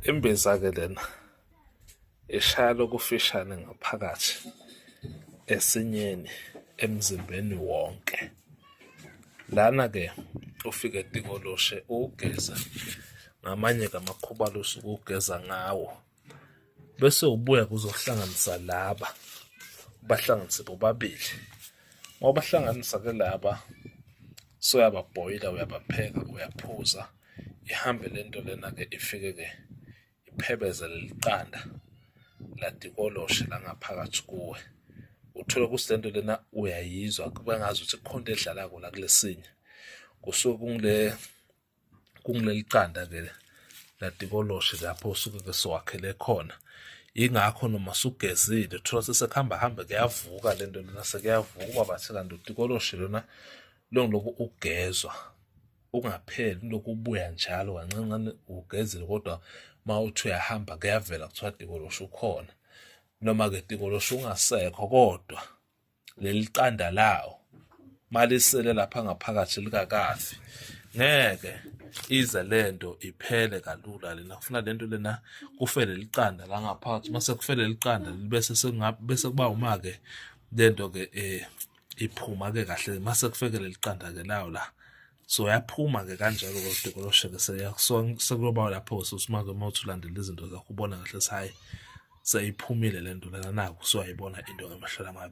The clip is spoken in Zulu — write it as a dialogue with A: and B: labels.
A: Imbiza-ke lena ishaya lokufishane ngaphakathi esinyeni emzimbeni wonke. Lana-ke ufike etikoloshi ugeza ngamanye-ke amakhubalo osuke ugeza ngawo, bese ubuya kuzohlanganisa laba, ubahlanganise bobabili. Uma ubahlanganisa-ke laba, sewuyababhoyila, uyabapheka, uyaphuza, ihambe lento lena-ke ifike-ke iphebeze leli qanda latikoloshi la ngaphakathi kuwe. Uthole ukuthi lento lena uyayizwa kube ngazuthi kukhona into edlalako la kulesinye. Kusuke kungileli qanda-ke latikoloshi lapho osuke-ke siwakhele khona. Yingakho noma usugezile uthola sesekuhamba hambe kuyavuka lento lena, sekuyavuka uba bathi kanti utikoloshi lona longilokhu ugezwa ungapheli, ulokhu ubuya njalo kancane kancane ugezile, kodwa uma uthi uyahamba kuyavela kuthiwa tikoloshi ukhona. Noma-ke tikoloshi ungasekho, kodwa leli qanda lawo malisele lapha ngaphakathi likakafi, ngeke ize lento iphele kalula lena. Kufuna lento lena kufe leli qanda la ngaphakathi, mase kufe leli qanda bese kuba uma-ke lento-ke iphuma-ke kahle, mase kufeke leli qanda-ke lawo la. So yaphuma-ke kanjalo-ke utikoloshi-ke sekuyoba lapho susuma-ke uma uthi ulandela izinto zakho ubona kahle hhayi seyiphumile lento lena, naku usuyayibona into ngamehlo amabi.